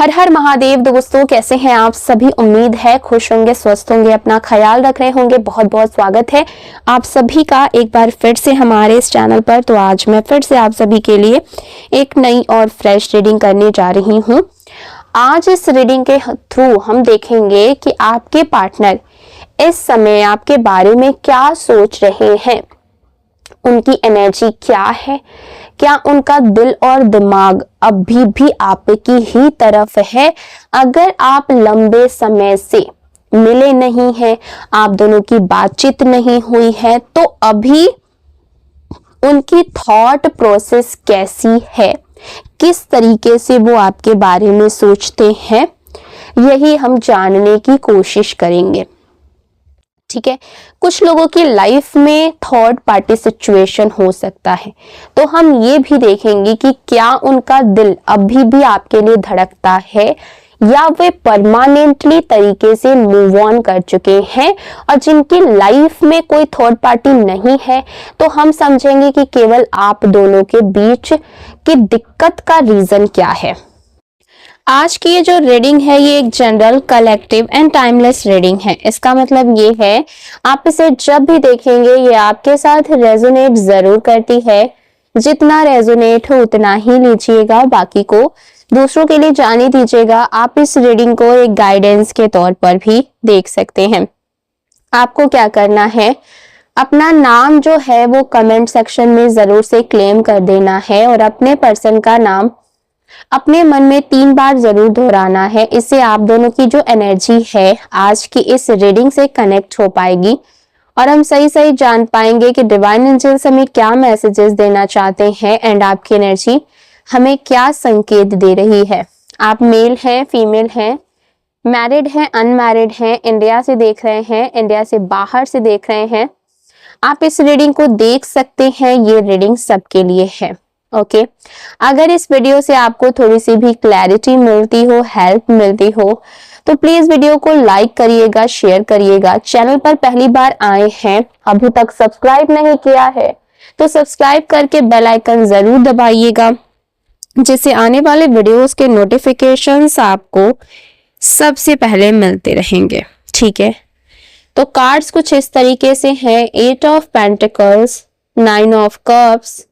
हर हर महादेव दोस्तों, कैसे हैं आप सभी। उम्मीद है खुश होंगे, स्वस्थ होंगे, अपना ख्याल रख रहे होंगे। बहुत बहुत स्वागत है आप सभी का एक बार फिर से हमारे इस चैनल पर। तो आज मैं फिर से आप सभी के लिए एक नई और फ्रेश रीडिंग करने जा रही हूँ। आज इस रीडिंग के थ्रू हम देखेंगे कि आपके पार्टनर इस समय आपके बारे में क्या सोच रहे हैं, उनकी एनर्जी क्या है, क्या उनका दिल और दिमाग अभी भी आपकी ही तरफ है। अगर आप लंबे समय से मिले नहीं हैं, आप दोनों की बातचीत नहीं हुई है, तो अभी उनकी थॉट प्रोसेस कैसी है, किस तरीके से वो आपके बारे में सोचते हैं, यही हम जानने की कोशिश करेंगे। ठीक है, कुछ लोगों की लाइफ में थर्ड पार्टी सिचुएशन हो सकता है, तो हम ये भी देखेंगे कि क्या उनका दिल अभी भी आपके लिए धड़कता है या वे परमानेंटली तरीके से मूव ऑन कर चुके हैं। और जिनकी लाइफ में कोई थर्ड पार्टी नहीं है, तो हम समझेंगे कि केवल आप दोनों के बीच की दिक्कत का रीजन क्या है। आज की ये जो रीडिंग है ये एक general, collective and timeless reading है। इसका मतलब ये है, आप इसे जब भी देखेंगे ये आपके साथ रेजोनेट जरूर करती है। जितना रेजोनेट हो उतना ही लीजिएगा, बाकी को दूसरों के लिए जाने दीजिएगा। आप इस रीडिंग को एक गाइडेंस के तौर पर भी देख सकते हैं। आपको क्या करना है, अपना नाम जो है वो कमेंट सेक्शन में जरूर से क्लेम कर देना है और अपने पर्सन का नाम अपने मन में 3 बार जरूर दोहराना है। इससे आप दोनों की जो एनर्जी है आज की इस रीडिंग से कनेक्ट हो पाएगी और हम सही सही जान पाएंगे कि डिवाइन एंजल्स हमें क्या मैसेजेस देना चाहते हैं एंड आपकी एनर्जी हमें क्या संकेत दे रही है। आप मेल हैं, फीमेल हैं, मैरिड हैं, अनमैरिड हैं, इंडिया से देख रहे हैं, इंडिया से बाहर से देख रहे हैं, आप इस रीडिंग को देख सकते हैं। ये रीडिंग सबके लिए है। ओके, अगर इस वीडियो से आपको थोड़ी सी भी क्लैरिटी मिलती हो, हेल्प मिलती हो, तो प्लीज वीडियो को लाइक करिएगा, शेयर करिएगा। चैनल पर पहली बार आए हैं, अभी तक सब्सक्राइब नहीं किया है, तो सब्सक्राइब करके बेल आइकन जरूर दबाइएगा, जिससे आने वाले वीडियोस के नोटिफिकेशंस आपको सबसे पहले मिलते रहेंगे। ठीक है, तो कार्ड्स कुछ इस तरीके से हैं। 8 of pentacles, 9 of cups,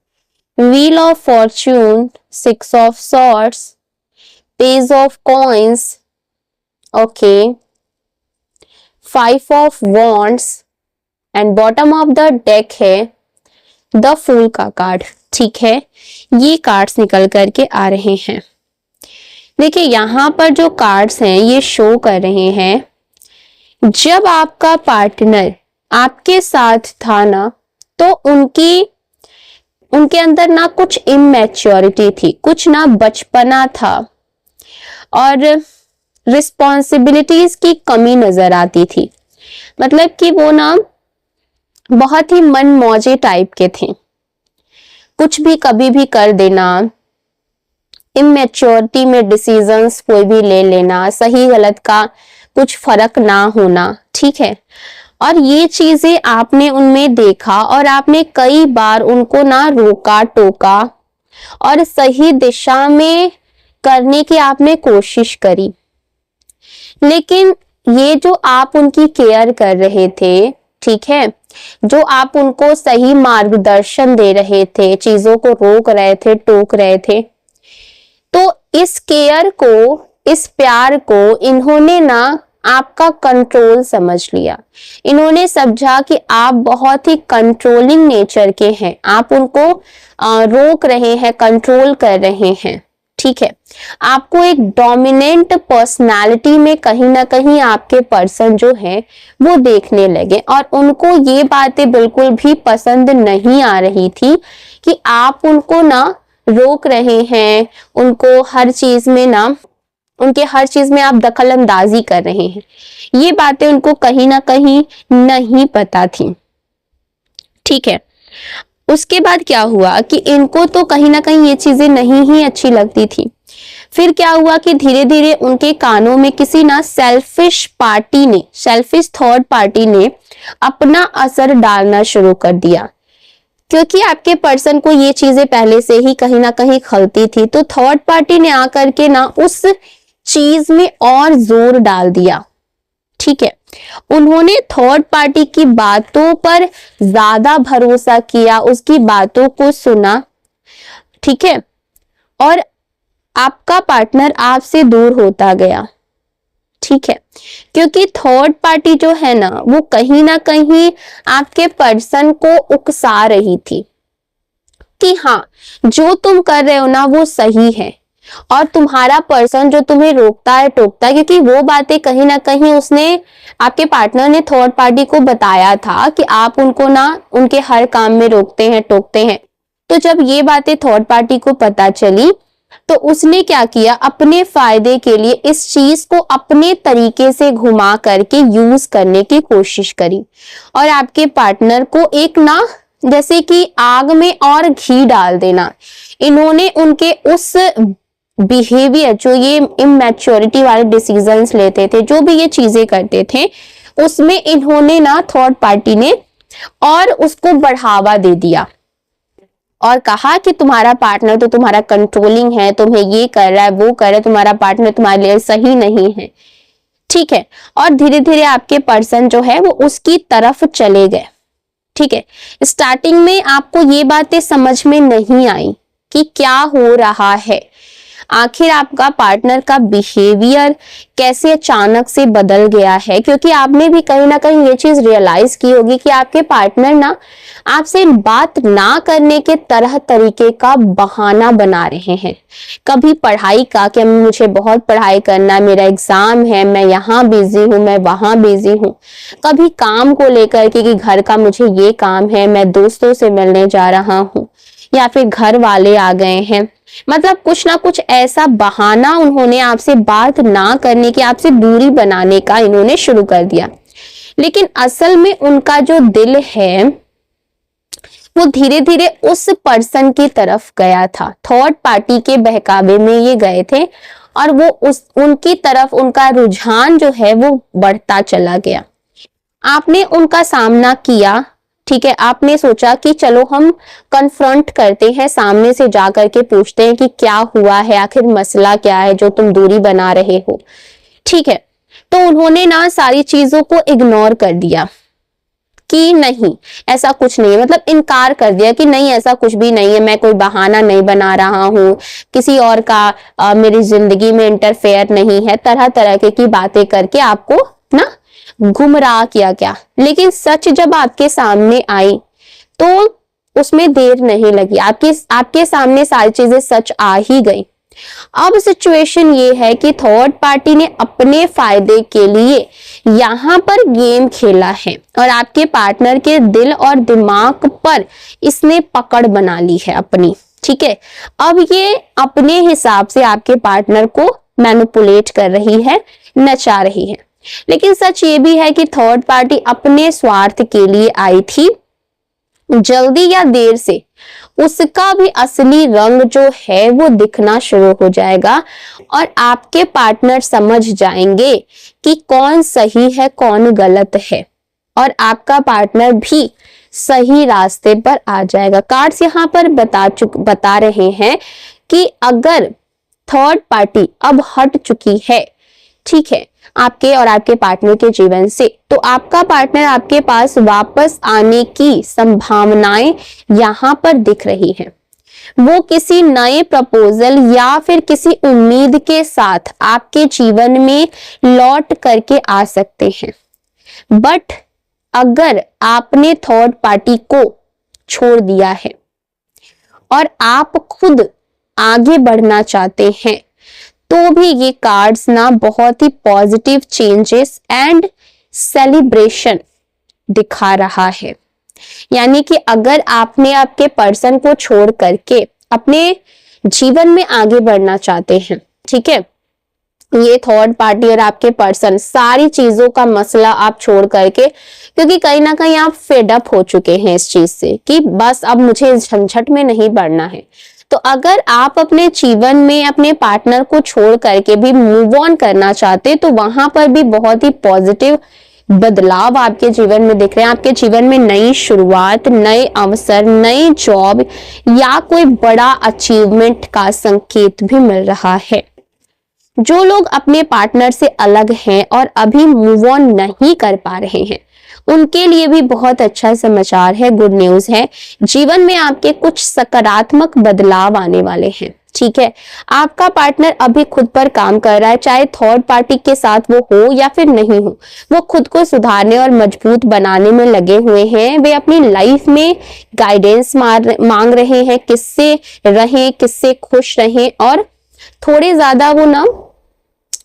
Wheel of Fortune, 6 of Swords, Page of Coins, okay, 5 of Wands and bottom of the deck है The Fool का कार्ड। ठीक है, ये कार्ड्स निकल करके आ रहे हैं। देखिए यहाँ पर जो कार्ड्स हैं ये शो कर रहे हैं, जब आपका पार्टनर आपके साथ था ना, तो उनके अंदर ना कुछ इमैच्योरिटी थी, कुछ ना बचपना था और रिस्पॉन्सिबिलिटीज की कमी नजर आती थी। मतलब कि वो ना बहुत ही मन मौजे टाइप के थे, कुछ भी कभी भी कर देना, इमैच्योरिटी में डिसीजंस कोई भी ले लेना, सही गलत का कुछ फर्क ना होना। ठीक है, और ये चीजें आपने उनमें देखा और आपने कई बार उनको ना रोका टोका और सही दिशा में करने की आपने कोशिश करी, लेकिन ये जो आप उनकी केयर कर रहे थे, ठीक है, जो आप उनको सही मार्गदर्शन दे रहे थे, चीजों को रोक रहे थे, टोक रहे थे, तो इस केयर को, इस प्यार को इन्होंने ना आपका कंट्रोल समझ लिया। इन्होंने समझा कि आप बहुत ही कंट्रोलिंग नेचर के हैं, आप उनको रोक रहे हैं, कंट्रोल कर रहे हैं। ठीक है, आपको एक डोमिनेंट पर्सनालिटी में कहीं ना कहीं आपके पर्सन जो है वो देखने लगे और उनको ये बातें बिल्कुल भी पसंद नहीं आ रही थी कि आप उनको ना रोक रहे हैं, उनको हर चीज में ना, उनके हर चीज में आप दखल अंदाजी कर रहे हैं। ये बातें उनको कहीं ना कहीं नहीं पता थी। ठीक है, उसके बाद क्या हुआ कि इनको तो कहीं ना कहीं ये चीजें नहीं ही अच्छी लगती थी। फिर क्या हुआ कि धीरे धीरे उनके कानों में किसी ना सेल्फिश थर्ड पार्टी ने अपना असर डालना शुरू कर दिया, क्योंकि आपके पर्सन को ये चीजें पहले से ही कहीं ना कहीं खलती थी। तो थर्ड पार्टी ने आकर के ना उस चीज में और जोर डाल दिया। ठीक है, उन्होंने थर्ड पार्टी की बातों पर ज्यादा भरोसा किया, उसकी बातों को सुना। ठीक है, और आपका पार्टनर आपसे दूर होता गया। ठीक है, क्योंकि थर्ड पार्टी जो है ना, वो कहीं ना कहीं आपके पर्सन को उकसा रही थी कि हाँ, जो तुम कर रहे हो ना वो सही है, और तुम्हारा पर्सन जो तुम्हें रोकता है टोकता है, क्योंकि वो बातें कहीं ना कहीं उसने, आपके पार्टनर ने थर्ड पार्टी को बताया था कि आप उनको ना उनके हर काम में रोकते हैं टोकते हैं। तो जब ये बातें थर्ड पार्टी को पता चली तो उसने क्या किया, अपने फायदे के लिए इस चीज को अपने तरीके से घुमा करके यूज करने की कोशिश करी, और आपके पार्टनर को एक ना, जैसे कि आग में और घी डाल देना, इन्होंने उनके उस बिहेवियर, जो ये इमैच्योरिटी वाले डिसीजंस लेते थे, जो भी ये चीजें करते थे, उसमें इन्होंने ना, थर्ड पार्टी ने, और उसको बढ़ावा दे दिया और कहा कि तुम्हारा पार्टनर तो तुम्हारा कंट्रोलिंग है, तुम्हें ये कर रहा है वो कर रहा है, तुम्हारा पार्टनर तुम्हारे लिए सही नहीं है। ठीक है, और धीरे धीरे आपके पर्सन जो है वो उसकी तरफ चले गए। ठीक है, स्टार्टिंग में आपको ये बातें समझ में नहीं आई कि क्या हो रहा है, आखिर आपका पार्टनर का बिहेवियर कैसे अचानक से बदल गया है, क्योंकि आपने भी कहीं ना कहीं ये चीज रियलाइज की होगी कि आपके पार्टनर ना आपसे बात ना करने के तरह तरीके का बहाना बना रहे हैं। कभी पढ़ाई का कि मुझे बहुत पढ़ाई करना है, मेरा एग्जाम है, मैं यहाँ बिजी हूँ, मैं वहां बिजी हूँ। कभी काम को लेकर के कि घर का मुझे ये काम है, मैं दोस्तों से मिलने जा रहा हूँ, या फिर घर वाले आ गए हैं। मतलब कुछ ना कुछ ऐसा बहाना उन्होंने आपसे बात ना करने की, आपसे दूरी बनाने का इन्होंने शुरू कर दिया। लेकिन असल में उनका जो दिल है वो धीरे धीरे उस पर्सन की तरफ गया था, थर्ड पार्टी के बहकावे में ये गए थे, और वो उनकी तरफ उनका रुझान जो है वो बढ़ता चला गया। आपने उनका सामना किया। ठीक है, आपने सोचा कि चलो हम कन्फ्रंट करते हैं, सामने से जाकर के पूछते हैं कि क्या हुआ है, आखिर मसला क्या है जो तुम दूरी बना रहे हो। ठीक है, तो उन्होंने ना सारी चीजों को इग्नोर कर दिया कि नहीं ऐसा कुछ नहीं है, मतलब इनकार कर दिया कि नहीं ऐसा कुछ भी नहीं है, मैं कोई बहाना नहीं बना रहा हूँ, किसी और का मेरी जिंदगी में इंटरफेयर नहीं है, तरह तरह की बातें करके आपको ना गुमराह किया गया। लेकिन सच जब आपके सामने आई तो उसमें देर नहीं लगी, आपके सामने सारी चीजें सच आ ही गई। अब सिचुएशन ये है कि थर्ड पार्टी ने अपने फायदे के लिए यहां पर गेम खेला है और आपके पार्टनर के दिल और दिमाग पर इसने पकड़ बना ली है अपनी। ठीक है, अब ये अपने हिसाब से आपके पार्टनर को मैनिपुलेट कर रही है, नचा रही है। लेकिन सच ये भी है कि थर्ड पार्टी अपने स्वार्थ के लिए आई थी। जल्दी या देर से उसका भी असली रंग जो है वो दिखना शुरू हो जाएगा और आपके पार्टनर समझ जाएंगे कि कौन सही है कौन गलत है, और आपका पार्टनर भी सही रास्ते पर आ जाएगा। कार्ड्स यहाँ पर बता रहे हैं कि अगर थर्ड पार्टी अब हट चुकी है, ठीक है, आपके और आपके पार्टनर के जीवन से, तो आपका पार्टनर आपके पास वापस आने की संभावनाएं यहां पर दिख रही हैं। वो किसी नए प्रपोजल या फिर किसी उम्मीद के साथ आपके जीवन में लौट करके आ सकते हैं। बट अगर आपने थर्ड पार्टी को छोड़ दिया है और आप खुद आगे बढ़ना चाहते हैं, तो भी ये कार्ड्स ना बहुत ही पॉजिटिव चेंजेस एंड सेलिब्रेशन दिखा रहा है। यानी कि अगर आपने आपके पर्सन को छोड़ करके अपने जीवन में आगे बढ़ना चाहते हैं, ठीक है, ये थर्ड पार्टी और आपके पर्सन सारी चीजों का मसला आप छोड़ करके, क्योंकि कहीं ना कहीं आप फेड अप हो चुके हैं इस चीज से कि बस अब मुझे इस झंझट में नहीं बढ़ना है। तो अगर आप अपने जीवन में अपने पार्टनर को छोड़ करके भी मूव ऑन करना चाहते, तो वहां पर भी बहुत ही पॉजिटिव बदलाव आपके जीवन में दिख रहे हैं। आपके जीवन में नई शुरुआत, नए अवसर, नई जॉब या कोई बड़ा अचीवमेंट का संकेत भी मिल रहा है। जो लोग अपने पार्टनर से अलग हैं और अभी मूव ऑन नहीं कर पा रहे हैं, उनके लिए भी बहुत अच्छा समाचार है, गुड न्यूज है। जीवन में आपके कुछ सकारात्मक बदलाव आने वाले हैं। ठीक है, आपका पार्टनर अभी खुद पर काम कर रहा है, चाहे थर्ड पार्टी के साथ वो हो या फिर नहीं हो, वो खुद को सुधारने और मजबूत बनाने में लगे हुए हैं। वे अपनी लाइफ में गाइडेंस मांग रहे हैं, किससे रहें, किससे खुश रहें, और थोड़े ज्यादा वो ना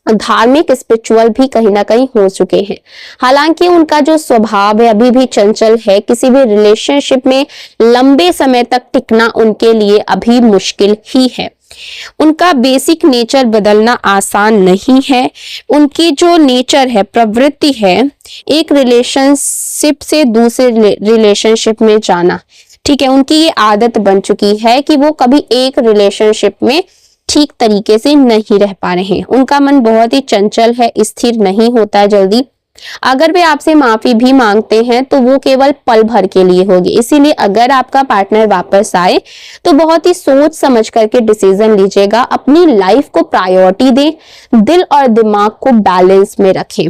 धार्मिक स्पिरिचुअल भी कहीं ना कहीं हो चुके हैं। हालांकि उनका जो स्वभाव है अभी भी चंचल है। किसी भी रिलेशनशिप में लंबे समय तक टिकना उनके लिए अभी मुश्किल ही है। उनका बेसिक नेचर बदलना आसान नहीं है। उनकी जो नेचर है, प्रवृत्ति है, एक रिलेशनशिप से दूसरे रिलेशनशिप में जाना। ठीक है, उनकी ये आदत बन चुकी है कि वो कभी एक रिलेशनशिप में ठीक तरीके से नहीं रह पा रहे हैं। उनका मन बहुत ही चंचल है, स्थिर नहीं होता है जल्दी। अगर वे आपसे माफी भी मांगते हैं तो वो केवल पल भर के लिए होगी। इसीलिए अगर आपका पार्टनर वापस आए तो बहुत ही सोच समझ करके डिसीजन लीजिएगा। अपनी लाइफ को प्रायोरिटी दें, दिल और दिमाग को बैलेंस में रखें।